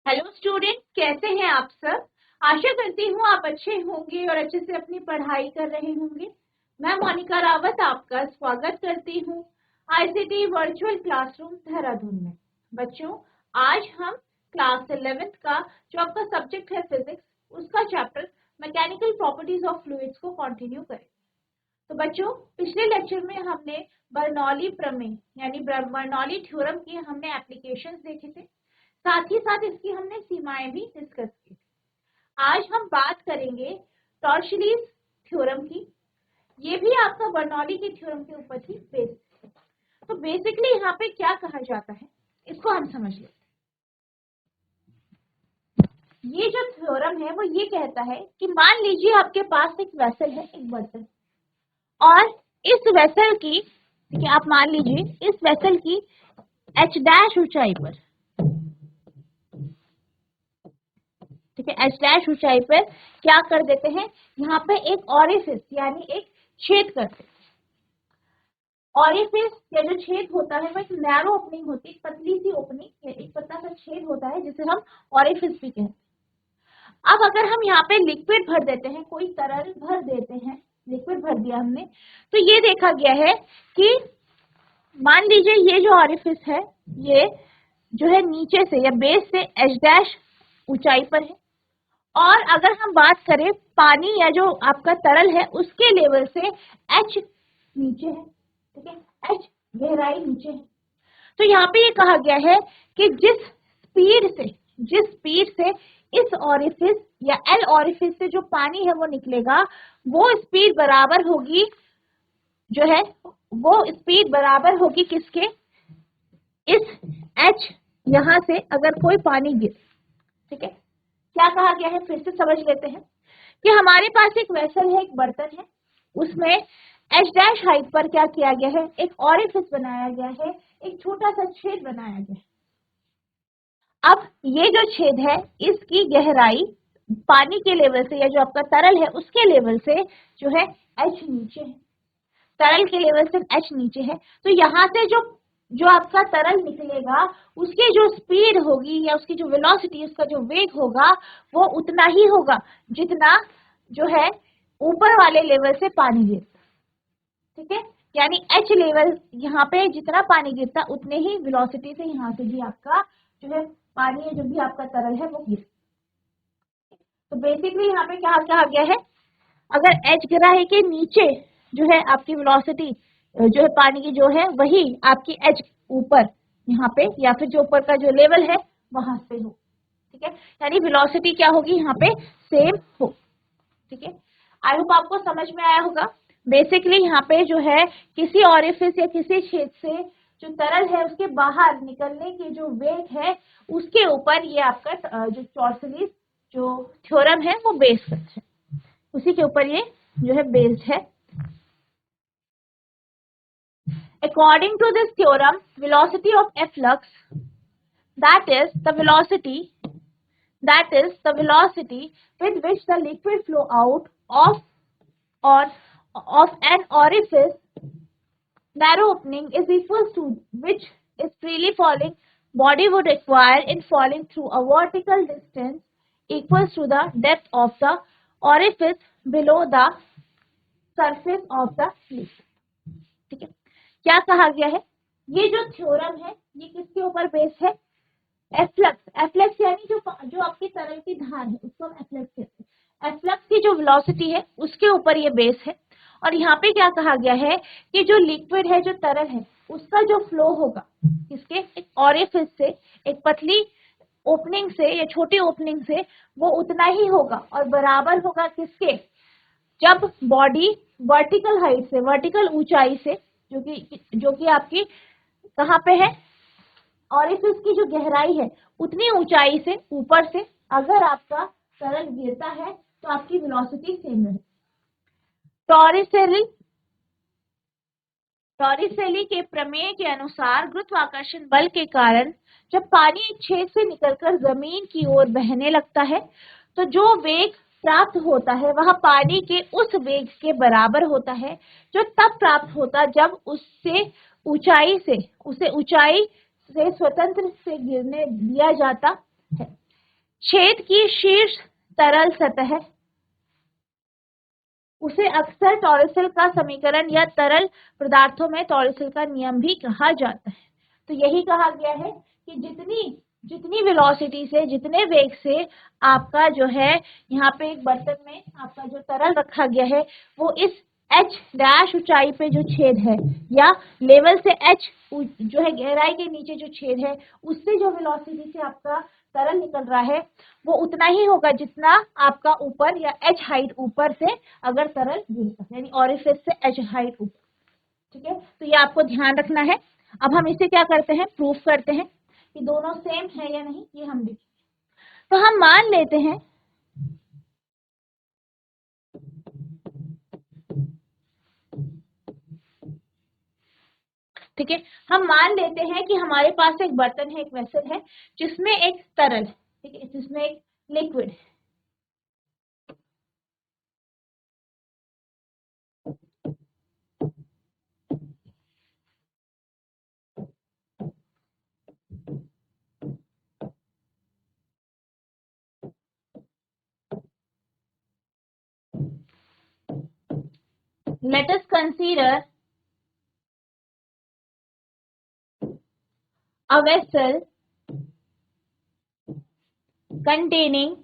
Hello student, कैसे हैं आप सब। आशा करती हूँ आप अच्छे होंगे और अच्छे से अपनी पढ़ाई कर रहे होंगे। मैं मोनिका रावत आपका स्वागत करती हूँ आईसीटी वर्चुअल क्लासरूम देहरादून में। बच्चों, आज हम क्लास 11th का जो आपका सब्जेक्ट है फिजिक्स, उसका chapter mechanical properties of fluids को कंटिन्यू करें। तो बच्चों, पिछले लेक्चर में हमने बर्नौली प्रमेय यानी बर्नौली थ्योरम की हमने एप्लीकेशंस देखे थे, साथ ही साथ इसकी हमने सीमाएं भी डिस्कस की। आज हम बात करेंगे टॉर्शलीज थ्योरम की। ये भी आपका बर्नौली की थ्योरम के ऊपर ही बेस्ड है। तो बेसिकली यहाँ पे क्या कहा जाता है, इसको हम समझ लेते हैं। ये जो थ्योरम है वो ये कहता है कि मान लीजिए आपके पास एक वेसल है, एक बर्तन, और इस वेसल की, ठीक है, आप मान लीजिए इस वेसल की h डैश ऊंचाई पर, ठीक है, h डैश ऊंचाई पर क्या कर देते हैं, यहाँ पे एक ऑरिफिस यानी एक छेद करते हैं। ऑरिफिस या जो छेद होता है वो एक नैरो ओपनिंग होती है, पतली सी ओपनिंग, एक पतला सा छेद होता है जिसे हम ऑरिफिस भी कहते हैं। अब अगर हम यहाँ पे लिक्विड भर देते हैं, कोई तरल भर देते हैं, लिक्विड भर दिया हमने, तो ये देखा गया है कि मान लीजिए ये जो ऑरिफिस है ये जो है नीचे से या बेस से h डैश ऊंचाई पर है, और अगर हम बात करें पानी या जो आपका तरल है उसके लेवल से h नीचे है, ठीक है, h गहराई नीचे है। तो यहाँ पे ये कहा गया है कि जिस स्पीड से इस ऑरिफिस या एल ऑरिफिस से जो पानी है वो निकलेगा, वो स्पीड बराबर होगी, जो है वो स्पीड बराबर होगी किसके, इस h यहाँ से अगर कोई पानी गिर, ठीक है। क्या कहा गया है फिर से समझ लेते हैं कि हमारे पास एक वेसल है, एक बर्तन है, उसमें h डैश हाइट पर क्या किया गया है, एक ऑरिफिस बनाया गया है, एक छोटा सा छेद बनाया गया है। अब ये जो छेद है इसकी गहराई पानी के लेवल से या जो आपका तरल है उसके लेवल से जो है h नीचे है, तरल के लेवल से h नीचे है। तो यहाँ से जो जो आपका तरल निकलेगा उसकी जो स्पीड होगी या उसकी जो वेलोसिटी, उसका जो वेग होगा वो उतना ही होगा जितना जो है ऊपर वाले लेवल से पानी गिरता, ठीक है। यानी h लेवल यहाँ पे जितना पानी गिरता उतने ही वेलोसिटी से यहाँ से भी आपका जो है पानी या जो भी आपका तरल है वो गिर। तो बेसिकली यहाँ पे क्या कहा गया है, अगर h गिरा के नीचे जो है आपकी वेलोसिटी जो है पानी की जो है वही आपकी h ऊपर यहाँ पे या फिर जो ऊपर का जो लेवल है वहां से हो, ठीक है। यानी वेलोसिटी क्या होगी यहाँ पे, सेम हो, ठीक है। आई होप आपको समझ में आया होगा। बेसिकली यहाँ पे जो है किसी ऑरिफिस या किसी छेद से जो तरल है उसके बाहर निकलने की जो वेग है उसके ऊपर ये आपका जो टॉर्सलीज जो थ्योरम है वो बेस्ड है, उसी के ऊपर ये जो है बेस्ड है। According to this theorem, velocity of efflux, that is the velocity with which the liquid flow out of or of an orifice narrow opening is equals to which is freely falling body would require in falling through a vertical distance equals to the depth of the orifice below the surface of the liquid, ठीक है। क्या कहा गया है, ये जो theorem है ये किसके ऊपर बेस है, एफ्लक्स। एफ्लक्स यानी जो आपकी तरल की धार है उसको हम एफ्लक्स कहते हैं। एफ्लक्स की जो वेलोसिटी है उसके ऊपर ये बेस है। और यहाँ पे क्या कहा गया है कि जो लिक्विड है, जो तरल है, उसका जो फ्लो होगा किसके, एक ऑरिफिस से, एक पतली ओपनिंग से या छोटी ओपनिंग से, वो उतना ही होगा और बराबर होगा किसके, जब बॉडी वर्टिकल हाइट से, वर्टिकल ऊंचाई से, जो कि आपकी कहाँ पे है, ऑरिफिस की जो गहराई है उतनी ऊंचाई से ऊपर से अगर आपका तरल गिरता है तो आपकी वेलोसिटी सेम रहे। टॉरिसेली के प्रमेय के अनुसार गुरुत्वाकर्षण बल के कारण जब पानी एक छेद से निकलकर जमीन की ओर बहने लगता है तो जो वेग प्राप्त होता है वह पानी के उस वेग के बराबर होता है जो तब प्राप्त होता जब उसे ऊंचाई से स्वतंत्र से गिरने दिया जाता है। छेद की शीर्ष तरल सतह, उसे अक्सर टॉरसल का समीकरण या तरल पदार्थों में टॉरसल का नियम भी कहा जाता है। तो यही कहा गया है कि जितनी जितनी वेलोसिटी से, जितने वेग से आपका जो है यहाँ पे एक बर्तन में आपका जो तरल रखा गया है वो इस h डैश ऊंचाई पे जो छेद है या लेवल से h जो है गहराई के नीचे जो छेद है उससे जो वेलोसिटी से आपका तरल निकल रहा है वो उतना ही होगा जितना आपका ऊपर या h हाइट ऊपर से अगर तरल गिरता, यानी ऑरिफिस से h हाइट ऊपर। ठीक है, तो ये आपको ध्यान रखना है। अब हम इसे क्या करते हैं, प्रूफ करते हैं कि दोनों सेम है या नहीं, ये हम देखें। तो हम मान लेते हैं ठीक है, हम मान लेते हैं कि हमारे पास एक बर्तन है, एक वेसल है जिसमें एक तरल, ठीक है, जिसमें एक लिक्विड है। Let us consider a vessel containing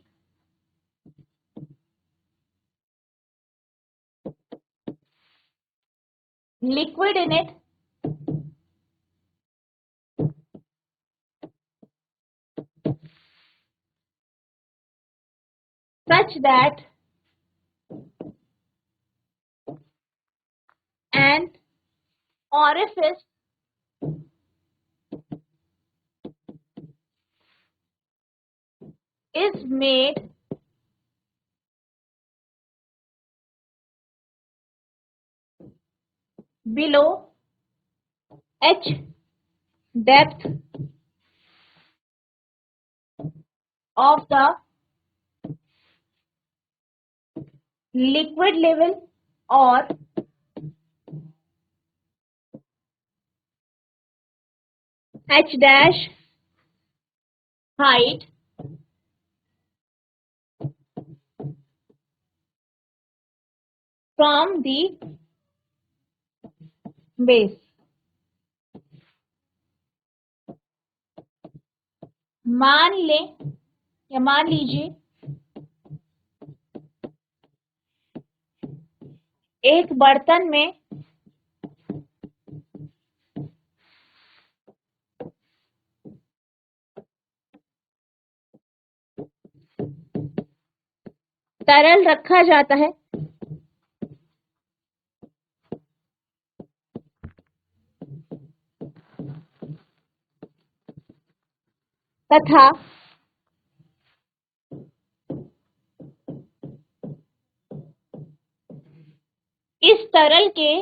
liquid in it such that an orifice is made below h depth of the liquid level or h dash height from the base। मान लें या मान लीजिए एक बर्तन में तरल रखा जाता है तथा इस तरल के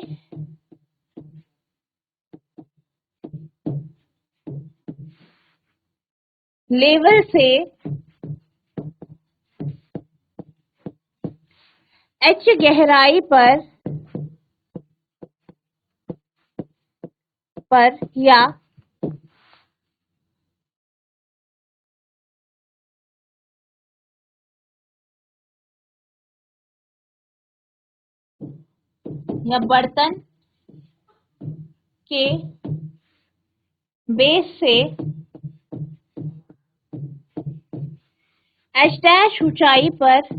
लेवल से h गहराई पर या बर्तन के बेस से h डैश ऊंचाई पर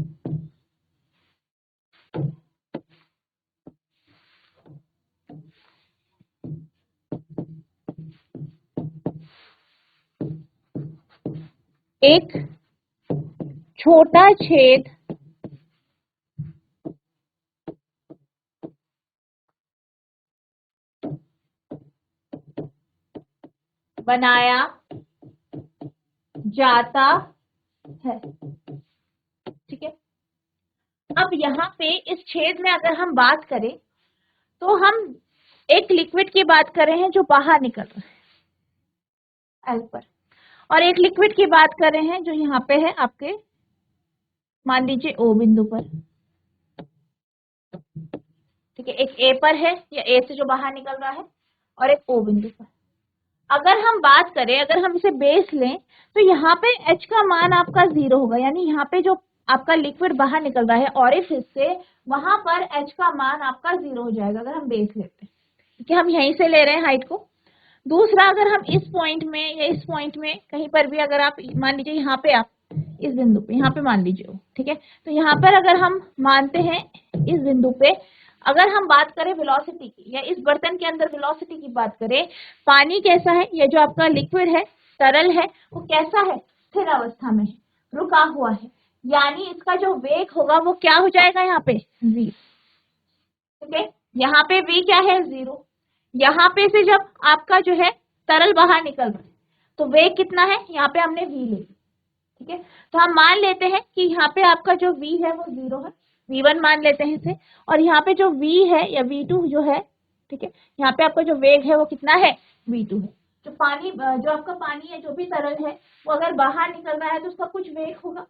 एक छोटा छेद बनाया जाता है। ठीक है, अब यहाँ पे इस छेद में अगर हम बात करें तो हम एक लिक्विड की बात कर रहे हैं जो बाहर निकल रहा है एल पर, और एक लिक्विड की बात कर रहे हैं जो यहाँ पे है आपके मान लीजिए ओ बिंदु पर। ठीक है, एक ए पर है या ए से जो बाहर निकल रहा है और एक ओ बिंदु पर। अगर हम बात करें, अगर हम इसे बेस लें तो यहाँ पे H का मान आपका 0 होगा, यानी यहाँ पे जो आपका लिक्विड बाहर निकल रहा है ऑरिफिस से, वहां पर H का मान आपका 0 हो जाएगा अगर हम बेस लेते हैं। ठीक है, हम यहीं से ले रहे हैं हाइट को। दूसरा, अगर हम इस पॉइंट में या इस पॉइंट में कहीं पर भी, अगर आप मान लीजिए यहाँ पे, आप इस बिंदु पे यहाँ पे मान लीजिए, ठीक है, तो यहाँ पर अगर हम मानते हैं इस बिंदु पे, अगर हम बात करें वेलोसिटी की, या इस बर्तन के अंदर वेलोसिटी की बात करें, पानी कैसा है, ये जो आपका लिक्विड है, तरल है, वो कैसा है, स्थिर अवस्था में है, रुका हुआ है, यानी इसका जो वेग होगा वो क्या हो जाएगा यहाँ पे, 0। ठीक है, यहाँ पे v क्या है, 0। यहाँ पे से जब आपका जो है तरल बाहर निकल रहा है तो वेग कितना है, यहाँ पे हमने v ले लिया। ठीक है, तो हम मान लेते हैं कि यहाँ पे आपका जो v है वो 0 है, v1 मान लेते हैं इसे, और यहाँ पे जो v है या v2 जो है, ठीक है, यहाँ पे आपका जो वेग है वो कितना है, v2 है। जो पानी, जो आपका पानी है, जो भी तरल है, वो अगर बाहर निकल रहा है तो उसका कुछ वेग होगा,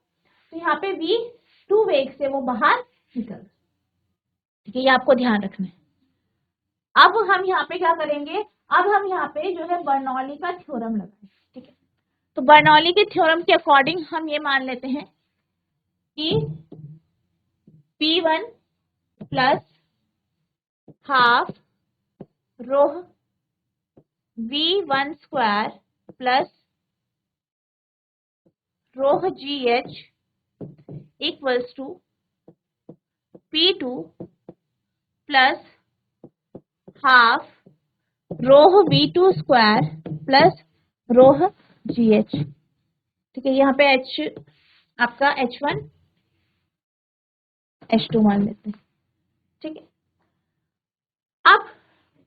तो यहाँ पे v2 वेग से वो बाहर निकल रहा है। ठीक है, ये आपको ध्यान रखना है। अब हम यहाँ पे क्या करेंगे, अब हम यहाँ पे जो है बर्नौली का थ्योरम लगाएंगे। ठीक है, तो बर्नौली के थ्योरम के अकॉर्डिंग हम ये मान लेते हैं कि P1 plus half rho V1 square plus rho GH equals to P2 plus half rho V2 square plus rho GH। ठीक है, यहाँ पे H आपका H1 H2 मान लेते हैं। ठीक है, अब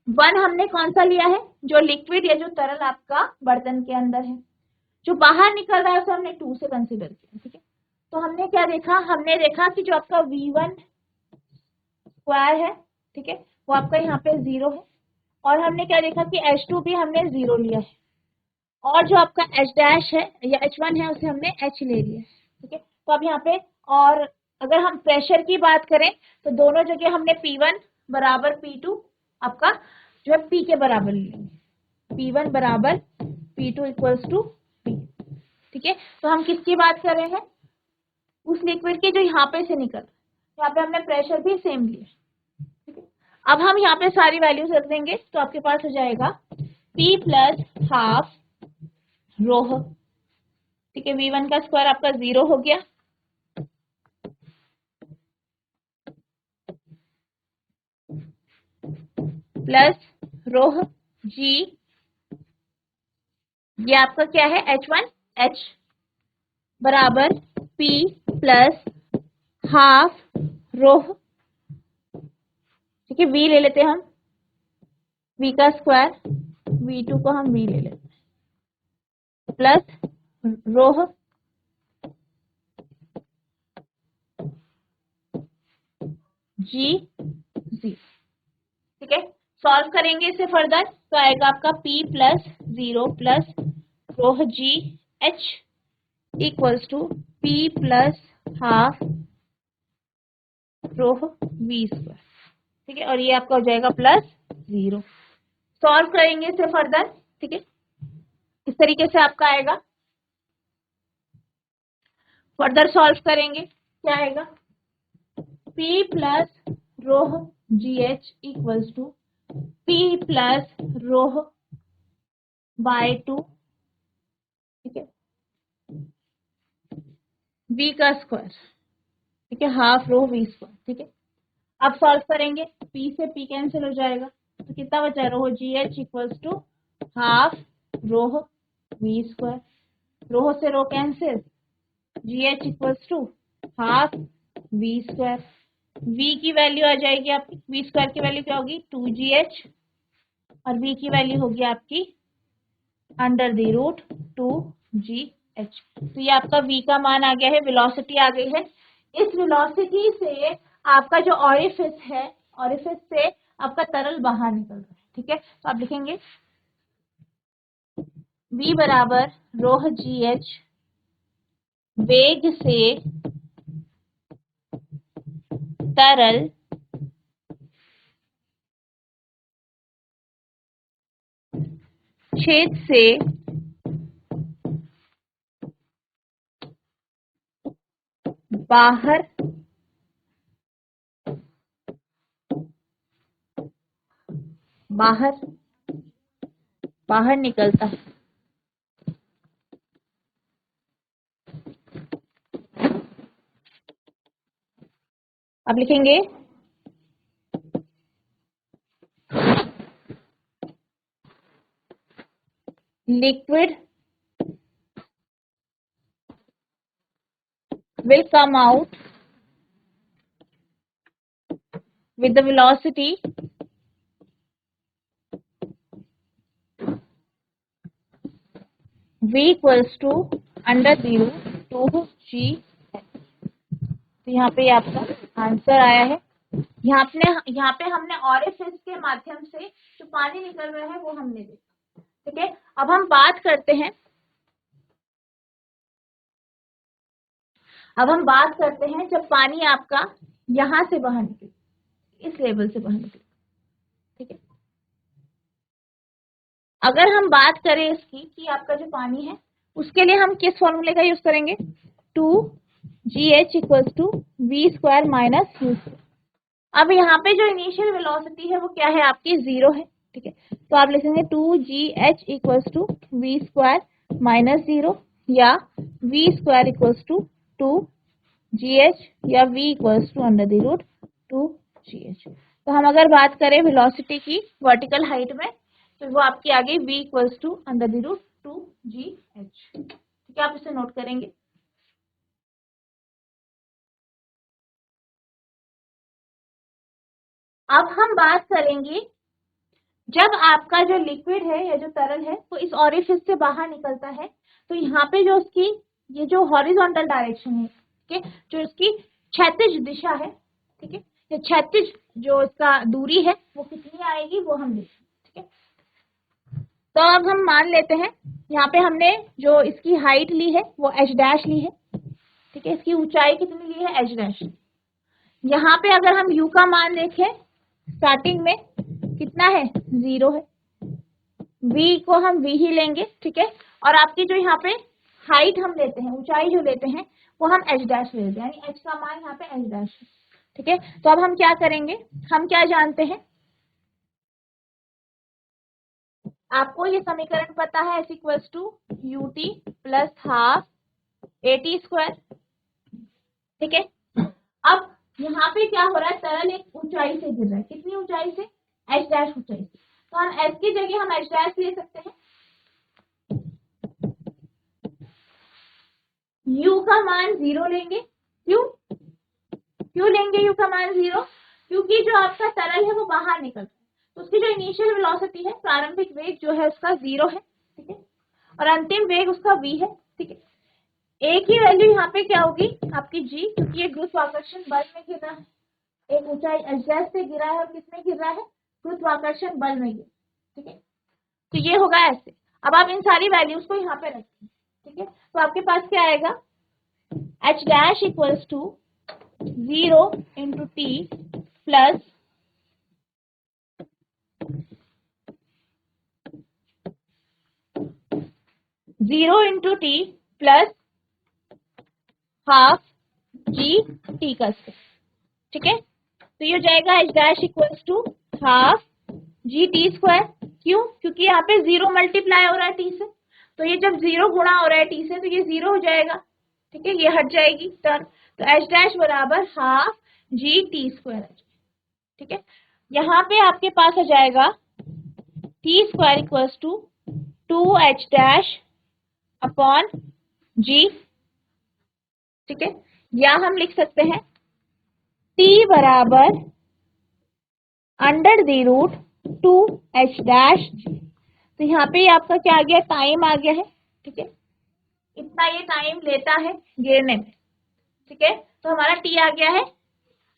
1 हमने कौन सा लिया है, जो लिक्विड या जो तरल आपका बर्तन के अंदर है, जो बाहर निकल रहा है उसे हमने 2 से कंसीडर किया। ठीक है, तो हमने क्या देखा, हमने देखा कि जो आपका V1 स्क्वायर है, ठीक है, वो आपका यहाँ पे 0 है, और हमने क्या देखा कि H2 भी हमने 0 लिया है, और जो आपका H डैश है या H1 है उसे हमने H ले लिया है। ठीक है, तो अब यहाँ पे, और अगर हम प्रेशर की बात करें तो दोनों जगह हमने P1 बराबर P2 आपका जो है P के बराबर लेंगे, P1 बराबर P2 इक्वल्स टू P। ठीक है, तो हम किसकी बात कर रहे हैं, उस लिक्विड की जो यहाँ पे से निकल, यहाँ पे हमने प्रेशर भी सेम लिया। ठीक है, अब हम यहाँ पे सारी वैल्यूज रख देंगे तो आपके पास हो जाएगा P प्लस हाफ रोह। ठीक है, V1 का स्क्वायर आपका 0 हो गया, प्लस रोह G, ये आपका क्या है, H1 H बराबर P प्लस हाफ रोह। ठीक है, V ले लेते हैं हम, V का स्क्वायर, V2 को हम V ले लेते हैं, प्लस रोह G Z। ठीक है, सॉल्व करेंगे इसे फर्दर तो आएगा आपका P plus 0 plus rho G H equals to P plus half rho V square. ठीक है, और ये आपका हो जाएगा प्लस 0। सॉल्व करेंगे इसे फर्दर। ठीक है, इस तरीके से आपका आएगा, फर्दर सॉल्व करेंगे क्या आएगा, P plus rho GH equals to P plus rho by 2। ठीक है, V का स्क्वायर, ठीक है, हाफ रो V स्क्वायर। ठीक है, अब सॉल्व करेंगे, P से P कैंसिल हो जाएगा, तो कितना बचा, rho GH equals to half rho V square, rho से rho cancel, GH equals to half V square, V की वैल्यू आ जाएगी आपकी, V स्क्वायर की वैल्यू क्या होगी, 2GH, और V की वैल्यू होगी आपकी अंडर द रूट 2GH। तो ये आपका V का मान आ गया है, वेलोसिटी आ गई है। इस वेलोसिटी से आपका जो ऑरिफिस है, ऑरिफिस से आपका तरल बाहर निकल रहा है। ठीक है, तो आप लिखेंगे V बराबर रोह GH वेग से तरल छेद से बाहर बाहर बाहर निकलता है। अब लिखेंगे liquid will come out with the velocity v equals to under root 2g। तो यहाँ पे आपका आंसर आया है। यहाँ पे हमने ऑरिफिस के माध्यम से जो पानी निकल रहा है वो हमने देखा। ठीक है, अब हम बात करते हैं जब पानी आपका यहां से बाहर निकले, इस लेवल से बाहर निकले। ठीक है, अगर हम बात करें इसकी कि आपका जो पानी है उसके लिए हम किस फॉर्मूले का यूज करेंगे, 2gh equals to V square minus U. अब यहाँ पे जो इनिशियल वेलोसिटी है वो क्या है, आपकी 0 है। ठीक है, तो आप लिखेंगे 2gh equals to V square minus 0 या V square equals to 2gh या v equals to under the root 2gh। तो हम अगर बात करें वेलोसिटी की वर्टिकल हाइट में तो वो आपकी आ गई v equals to under the root 2gh। ठीक है, आप इसे नोट करेंगे। अब हम बात करेंगे जब आपका जो लिक्विड है या जो तरल है वो इस ऑरिफिस से बाहर निकलता है तो यहाँ पे जो उसकी ये जो हॉरिजॉन्टल डायरेक्शन है, ठीक है, जो इसकी क्षैतिज दिशा है, ठीक है, ये क्षैतिज जो इसका दूरी है वो कितनी आएगी वो हम देखेंगे। ठीक है, तो अब हम मान लेते हैं यहाँ पे हमने जो इसकी हाइट ली है वो h डैश ली है। ठीक है, इसकी ऊंचाई कितनी ली है, h डैश। यहाँ पे अगर हम u का मान देखें स्टार्टिंग में कितना है, 0 है। v को हम v ही लेंगे। ठीक है, और आपकी जो यहाँ पे हाइट हम लेते हैं, ऊंचाई जो लेते हैं वो हम h डैश लेते हैं, यानी h का मान यहाँ पे h डैश है। ठीक है, तो अब हम क्या करेंगे, हम क्या जानते हैं, आपको ये समीकरण पता है, s equals to ut plus half at square. ठीक है, अब यहाँ पे क्या हो रहा है, तरल एक ऊंचाई से गिर रहा है, कितनी ऊंचाई से, h डैश ऊंचाई से। तो हम s की जगह हम h डैश ले सकते हैं। u का मान 0 लेंगे, क्यों लेंगे u का मान 0, क्योंकि जो आपका तरल है वो बाहर निकल रहा है तो उसकी जो इनिशियल वेलोसिटी है, प्रारंभिक वेग जो है उसका 0 है। ठीक है, और अंतिम वेग उसका v है। ठीक है, एक ही वैल्यू यहाँ पे क्या होगी आपकी g, क्योंकि ये गुरुत्वाकर्षण बल में गिर रहा है, एक ऊंचाई h से गिरा है और किसमें गिर रहा है, गुरुत्वाकर्षण बल में गिर। ठीक है, तो ये होगा ऐसे। अब आप इन सारी वैल्यूज को यहाँ पे रखें। ठीक है, तो आपके पास क्या आएगा, h dash equals to 0 into t प्लस 0 into T plus half G T का स्क्वायर। ठीक है, तो ये हो जाएगा h dash equals to half G T square. क्यों, क्योंकि यहाँ पे 0 मल्टीप्लाई हो रहा है t से, तो ये जब 0 गुणा हो रहा है t से तो ये 0 हो जाएगा। ठीक है, ये हट जाएगी टर्म, तो h डैश बराबर हाफ जी टी स्क्वायर। ठीक है, यहाँ पे आपके पास आ जाएगा T square equals to 2h dash upon G. ठीक है, या हम लिख सकते हैं t बराबर under the root 2h dash G. तो यहाँ पे आपका क्या आ गया, टाइम आ गया है। ठीक है, इतना ये टाइम लेता है गिरने में। ठीक है, तो हमारा t आ गया है।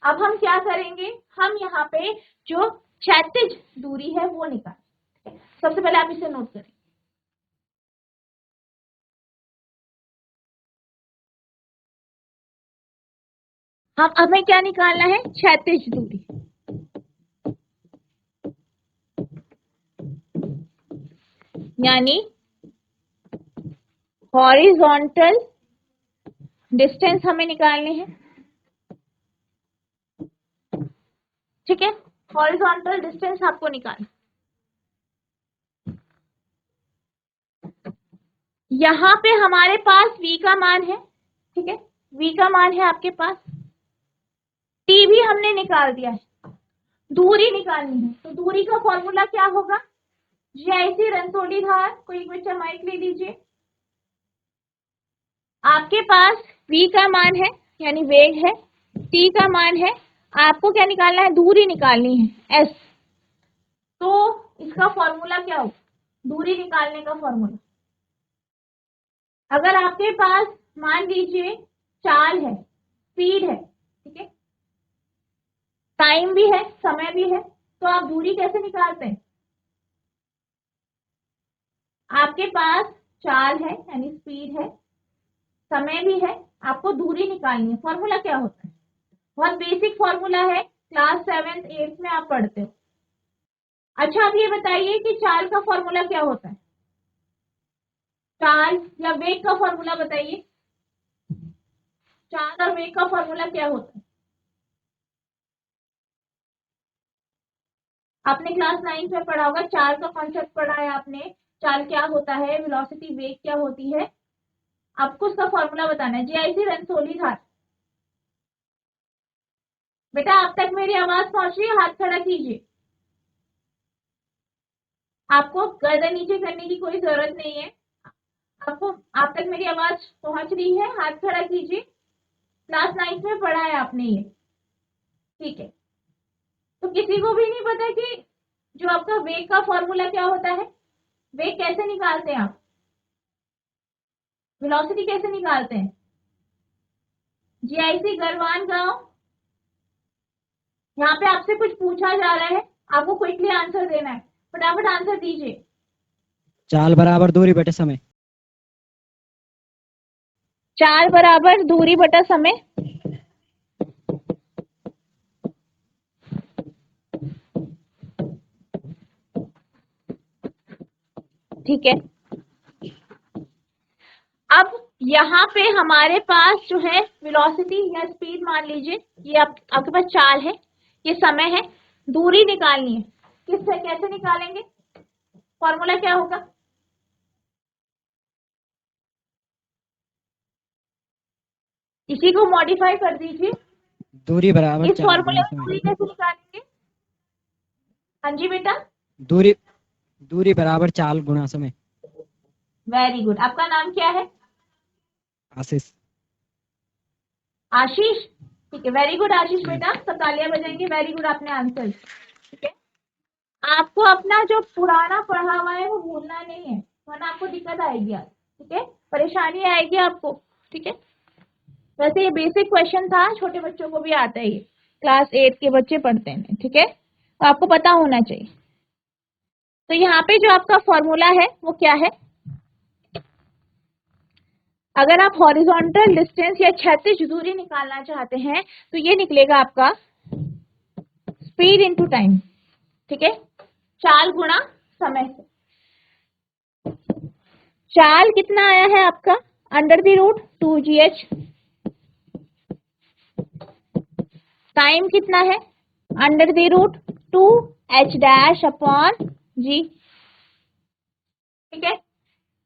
अब हम क्या करेंगे, हम यहाँ पे जो क्षैतिज दूरी है वो निकालें। सबसे पहले आप इसे नोट करें, हम हमें क्या निकालना है, क्षैतिज दूरी। यानी हॉरिजॉन्टल डिस्टेंस हमें निकालनी है। ठीक है, हॉरिजॉन्टल डिस्टेंस आपको निकालना। यहां पे हमारे पास v का मान है। ठीक है, v का मान है आपके पास, t भी हमने निकाल दिया है, दूरी निकालनी है। तो दूरी का फॉर्मूला क्या होगा? जीआईसी रंसोली धार, कोई बच्चा माइक ले लीजिए। आपके पास v का मान है यानी वेग है, t का मान है, आपको क्या निकालना है? दूरी निकालनी है s। तो इसका फॉर्मूला क्या होगा? दूरी निकालने का फॉर्मूला, अगर आपके पास मान लीजिए चाल है, स्पीड है, ठीक है, टाइम भी है, समय भी है, तो आप दूरी कैसे निकालते हैं? आपके पास चाल है यानी स्पीड है, समय भी है, आपको दूरी निकालनी है। फॉर्मूला क्या होता है? बहुत बेसिक फॉर्मूला है, क्लास 7th 8th में आप पढ़ते हो। अच्छा, आप ये बताइए कि चाल का फॉर्मूला क्या होता है? चाल या वेग का फॉर्मूला बताइए। चाल और वेग का फॉर्मूला क्या होता है? आपने क्लास 9 में पढ़ा होगा, चाल का कॉन्सेप्ट पढ़ा है आपने। चाल क्या होता है, वेलोसिटी वेग क्या होती है, आपको उसका फॉर्मूला बताना है। जीआईसी रंसोली धार। बेटा आप तक मेरी आवाज पहुंच रही है? हाथ खड़ा कीजिए। आपको गर्दन नीचे करने की कोई जरूरत नहीं है। आपको, आप तक मेरी आवाज पहुंच रही है? हाथ खड़ा कीजिए। क्लास 9 में पढ़ा है आपने ये। ठीक है, तो किसी को भी नहीं पता कि जो आपका वेग का फॉर्मूला क्या होता है? वेग कैसे निकालते हैं आप? वेलोसिटी कैसे निकालते हैं? जीआईसी गरवान गांव, यहाँ पे आपसे कुछ पूछा जा रहा है, आपको क्विकली आंसर देना है, फटाफट आंसर दीजिए। चाल बराबर दूरी बटे समय। चाल बराबर दूरी बटा समय। ठीक है, अब यहाँ पे हमारे पास जो है वेलोसिटी या स्पीड मान लीजिए, ये आपके पास चाल है, ये समय है, दूरी निकालनी है। किससे, कैसे निकालेंगे? फॉर्मूला क्या होगा? इसी को मॉडिफाई कर दीजिए। दूरी बराबर इस चाल फॉर्मूले गुना में दूरी समय। कैसे निकालेंगे? हाँ जी बेटा, दूरी दूरी बराबर चाल गुना समय। Very good. आपका नाम क्या है? आशीष। आशीष। ठीक है, वेरी गुड आशीष यस। बेटा, सब तालियां बजाएंगे। वेरी गुड, आपने आंसर। ठीक है, आपको अपना जो पुराना पढ़ा हुआ है वो भूलना नहीं है, वरना आपको दिक्कत आएगी आज। ठीक है, परेशानी आएगी आपको। ठीक है, वैसे ये बेसिक क्वेश्चन था, छोटे बच्चों को भी आता है, ये क्लास 8 के बच्चे पढ़ते हैं। ठीक है, तो आपको पता होना चाहिए। तो यहाँ पे जो आपका फॉर्मूला है वो क्या है? अगर आप हॉरिजॉन्टल डिस्टेंस या क्षैतिज दूरी निकालना चाहते हैं तो ये निकलेगा आपका स्पीड इनटू टाइम। ठीक है, चाल गुणा समय से। चाल कितना आया है आपका? √2gh। टाइम कितना है? √2h-g। ठीक है,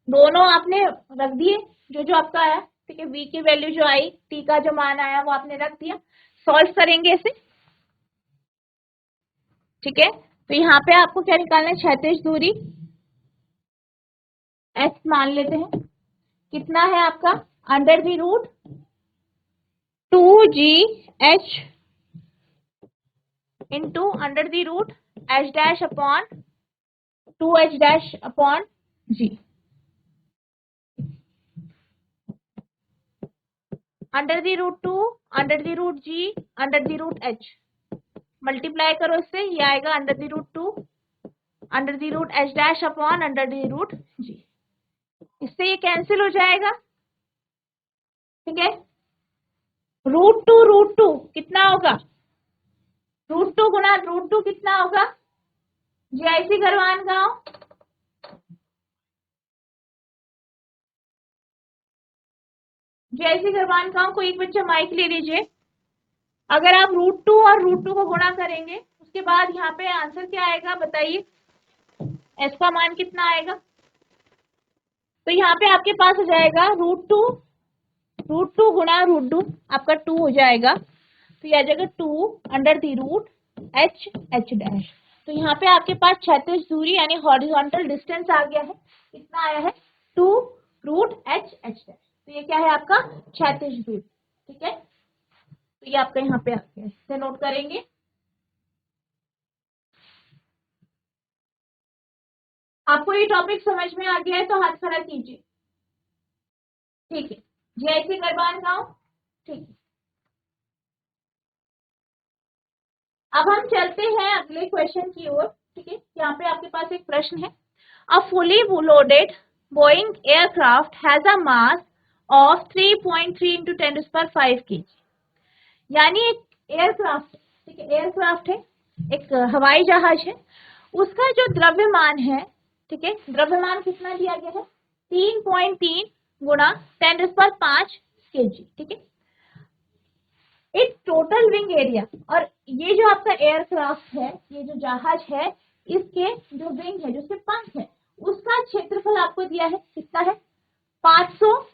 दोनों आपने रख दिए, जो जो आपका आया। ठीक है, v की वैल्यू जो आई, t का जो मान आया वो आपने रख दिया। सॉल्व करेंगे इसे। ठीक है, तो यहाँ पे आपको क्या निकालना है? क्षैतिज दूरी h मान लेते हैं, कितना है आपका? √2gh into √h-2h-g। √2 √g √h multiply करो इससे, ये आएगा √2 √h-/√g। इससे ये कैंसिल हो जाएगा। ठीक है, √2 कितना होगा? √2 गुना √2 कितना होगा? जीआईसी गरवान गांव, जैसे क्रमांकों को एक बच्चा माइक ले लीजिए। अगर आप √2 और √2 को गुणा करेंगे उसके बाद यहाँ पे आंसर क्या आएगा बताइए, एस का मान कितना आएगा? तो यहाँ पे आपके पास हो जाएगा √2 गुणा √2 आपका 2 हो जाएगा। तो यह आ जाएगा 2√h तो यहाँ पे आपके पास क्षैतिज दूरी यानी हॉरिजॉन्टल डिस्टेंस आ गया है। कितना आया है? 2√h। तो ये क्या है आपका क्षैतिज दूरी। ठीक है, तो ये आपका यहाँ पे आ गया है, इसे नोट करेंगे। आपको ये टॉपिक समझ में आ गया है तो हाथ खड़ा कीजिए। ठीक है, जैसे गरबान गाँव। ठीक है, अब हम चलते हैं अगले क्वेश्चन की ओर। ठीक है, यहाँ पे आपके पास एक प्रश्न है। A fully loaded Boeing aircraft has a mass of 3.3 into 10⁵ kg। यानी एक एयरक्राफ्ट, ठीक है, एयरक्राफ्ट है, एक हवाई जहाज है, उसका जो द्रव्यमान है, ठीक है, द्रव्यमान कितना दिया गया है? 3.3 गुणा 10⁵ kg। ठीक है, एक टोटल विंग एरिया, और ये जो आपका एयरक्राफ्ट है, ये जो जहाज है, इसके जो विंग है, जो उसके पंख है, उसका क्षेत्रफल आपको दिया है, कितना है? 500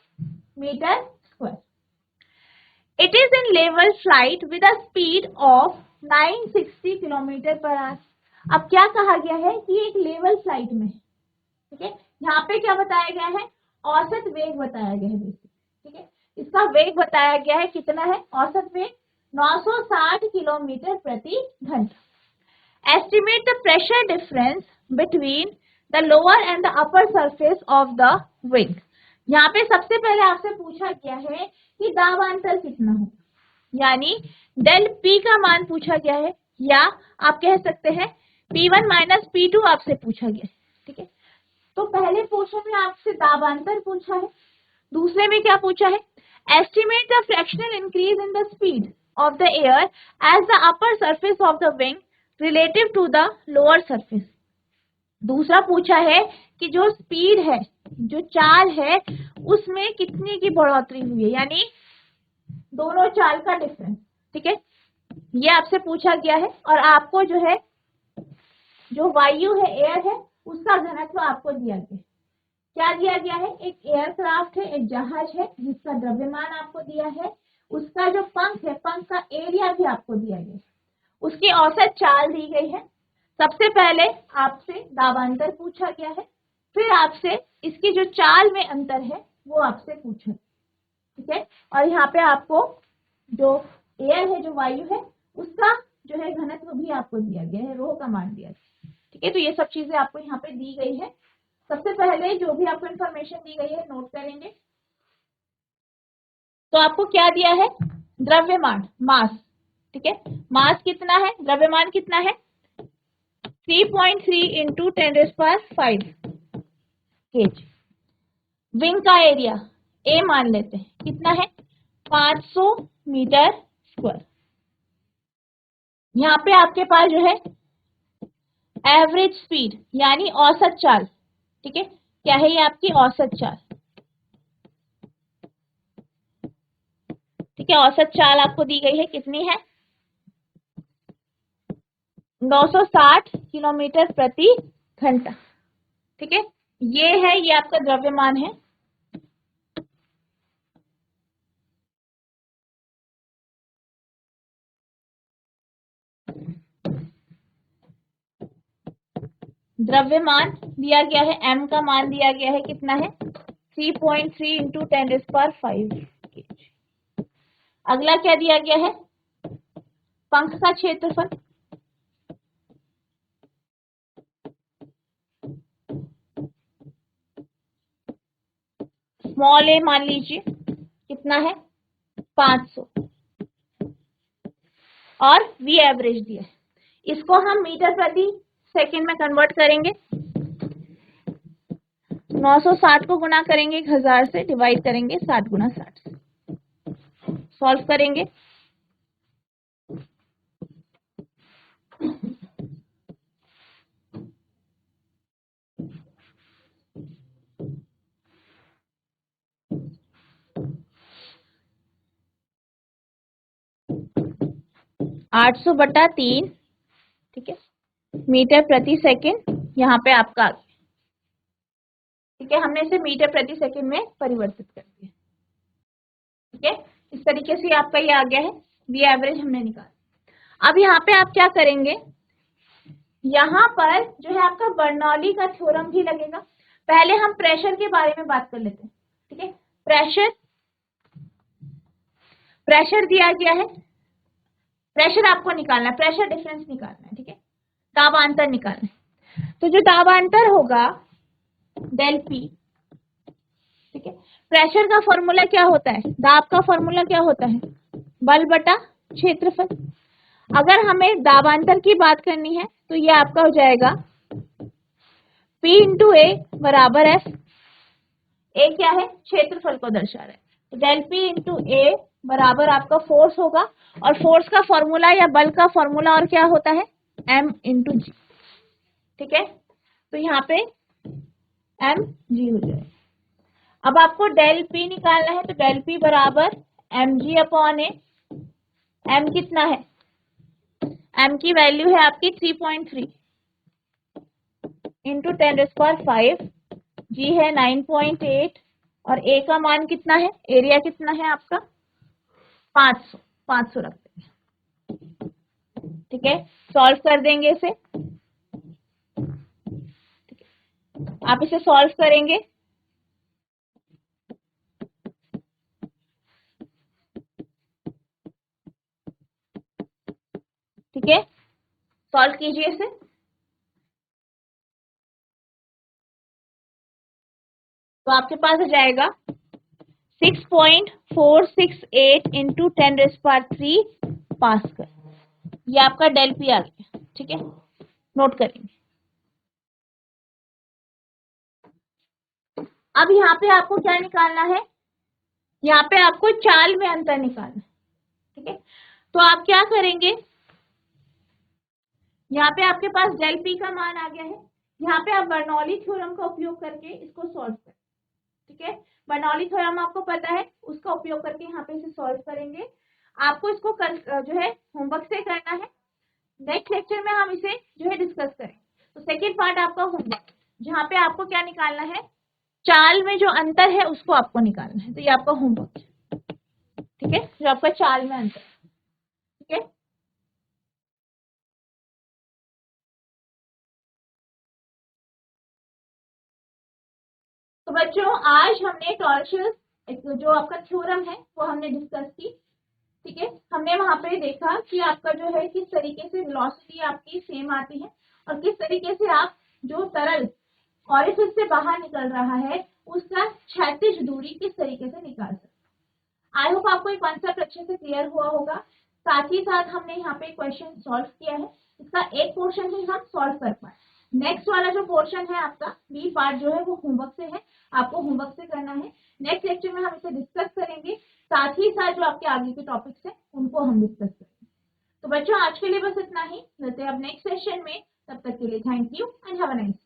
metre square. It is in level flight with a speed of 960 kilometre per hour. अब क्या कहा गया है कि एक लेवल फ्लाइट में, ठीक है, यहाँ पे क्या बताया गया है? औसत वेग बताया गया है बेसिक। ठीक है, इसका वेग बताया गया है, कितना है औसत वेग? 960 किलोमीटर प्रति घंटा। Estimate the pressure difference between the lower and the upper surface of the wing. यहाँ पे सबसे पहले आपसे पूछा गया है कि दाबांतर कितना हो, यानी डेल पी का मान पूछा गया है, या आप कह सकते हैं P1 माइनस P2 आपसे पूछा गया है। ठीक है, तो पहले पोर्शन में आपसे दाबांतर पूछा है, दूसरे में क्या पूछा है? Estimate the fractional increase in the speed of the air as the upper surface of the wing relative to the lower surface. दूसरा पूछा है कि जो स्पीड है, जो चाल है, उसमें कितनी की बढ़ोतरी हुई है, यानी दोनों चाल का डिफरेंस। ठीक है, ये आपसे पूछा गया है, और आपको जो है, जो वायु है, एयर है, उसका घनत्व आपको दिया गया है। क्या दिया गया है? एक एयरक्राफ्ट है, एक जहाज है, जिसका द्रव्यमान आपको दिया है, उसका जो पंख है, पंख का एरिया भी आपको दिया गया है, उसकी औसत चाल दी गई है। सबसे पहले आपसे दाबांतर पूछा गया है, फिर आपसे इसकी जो चाल में अंतर है वो आपसे पूछा। ठीक है, और यहाँ पे आपको जो एयर है, जो वायु है, उसका जो है घनत्व भी आपको दिया गया है, रो का मान दिया गया। ठीक है, तो ये सब चीजें आपको यहाँ पे दी गई है। सबसे पहले जो भी आपको इन्फॉर्मेशन दी गई है नोट करेंगे। तो आपको क्या दिया है? द्रव्यमान, मास। ठीक है, मास कितना है, द्रव्यमान कितना है? 3.3 इंटू 10⁵ kg। विंग का एरिया ए मान लेते हैं, कितना है? 500 मीटर स्क्वायर। यहाँ पे आपके पास जो है एवरेज स्पीड यानी औसत चाल। ठीक है, क्या है ये? आपकी औसत चाल। ठीक है, औसत चाल आपको दी गई है, कितनी है? 960 किलोमीटर प्रति घंटा। ठीक है, ये है, ये आपका द्रव्यमान है। द्रव्यमान दिया गया है, m का मान दिया गया है, कितना है? 3.3 इंटू 10⁵ अगला क्या दिया गया है? पंख का क्षेत्रफल। स्मॉल ए मान लीजिए, कितना है? 500, और v एवरेज दिया है। इसको हम मीटर प्रति सेकंड में कन्वर्ट करेंगे। 960 को गुणा करेंगे 1000 से, डिवाइड करेंगे 60 गुणा 60 से, सॉल्व करेंगे। 800/3, ठीक है, मीटर प्रति सेकंड यहाँ पे आपका आ गया। ठीक है, हमने इसे मीटर प्रति सेकंड में परिवर्तित कर दिया। ठीक है, इस तरीके से आपका ये आ गया है, वी एवरेज हमने निकाला। अब यहाँ पे आप क्या करेंगे, यहाँ पर जो है आपका बर्नौली का थ्योरम भी लगेगा। पहले हम प्रेशर के बारे में बात कर लेते हैं। ठीक है, प्रेशर दिया गया है, प्रेशर आपको निकालना है, प्रेशर डिफरेंस निकालना है। ठीक है, दाबांतर निकालना है। तो जो दाबांतर होगा डेल पी, ठीक है, प्रेशर का फॉर्मूला क्या होता है, दाब का फॉर्मूला क्या होता है, बल बटा क्षेत्रफल। अगर हमें दाबांतर की बात करनी है तो ये आपका हो जाएगा P इंटू ए बराबर एफ। ए क्या है, क्षेत्रफल को दर्शा रहा है, तो डेल पी इंटू ए बराबर आपका फोर्स होगा, और फोर्स का फॉर्मूला या बल का फॉर्मूला और क्या होता है, एम इंटू जी। ठीक है, तो यहाँ पे एम जी हो जाएगा। अब आपको डेल पी निकालना है, तो डेल पी बराबर एम जी अपॉन ए। एम कितना है, एम की वैल्यू है आपकी 3.3 इंटू 10⁵, जी है 9.8, और ए का मान कितना है, एरिया कितना है आपका 500 रखते हैं। ठीक है, सॉल्व कर देंगे इसे। आप इसे सॉल्व करेंगे, ठीक है, सॉल्व कीजिए इसे। तो आपके पास आ जाएगा 6.468 इंटू 10⁻³ पास्कल। ये आपका डेल पी आ गया। ठीक है, नोट करेंगे। अब यहाँ पे आपको क्या निकालना है, यहाँ पे आपको चाल में अंतर निकालना है। ठीक है, तो आप क्या करेंगे, यहाँ पे आपके पास डेल पी का मान आ गया है, यहाँ पे आप बर्नौली थ्योरम का उपयोग करके इसको सॉल्व करें। ठीक है, बर्नौली थ्योरम आपको पता है, उसका उपयोग करके यहाँ पे इसे सॉल्व करेंगे। आपको इसको जो है होमवर्क से करना है, नेक्स्ट लेक्चर में हम इसे जो है डिस्कस करें। तो सेकेंड पार्ट आपका होमवर्क, जहाँ पे आपको क्या निकालना है, चाल में जो अंतर है उसको आपको निकालना है। तो ये आपका होमवर्क है। ठीक है, जो आपका चाल में अंतर। ठीक है, तो बच्चों आज हमने टॉर्शनल जो आपका थ्योरम है वो हमने डिस्कस की। ठीक है, हमने वहां पे देखा कि आपका जो है किस तरीके से वेलोसिटी आपकी सेम आती है, और किस तरीके से आप जो तरल ऑरिफिस से बाहर निकल रहा है उसका क्षैतिज दूरी किस तरीके से निकाल सकते। आई होप आपको ये कॉन्सेप्ट अच्छे से क्लियर हुआ होगा। साथ ही साथ हमने यहाँ पे क्वेश्चन सॉल्व किया है, इसका एक पोर्शन ही हम सॉल्व कर पाए। नेक्स्ट वाला जो पोर्शन है आपका बी पार्ट जो है वो होमवर्क से है, आपको होमवर्क से करना है। नेक्स्ट लेक्चर में हम इसे डिस्कस करेंगे, साथ ही साथ जो आपके आगे के टॉपिक्स हैं उनको हम डिस्कस करेंगे। तो बच्चों आज के लिए बस इतना ही, मिलते हैं अब नेक्स्ट सेशन में। तब तक के लिए thank you and have a nice day.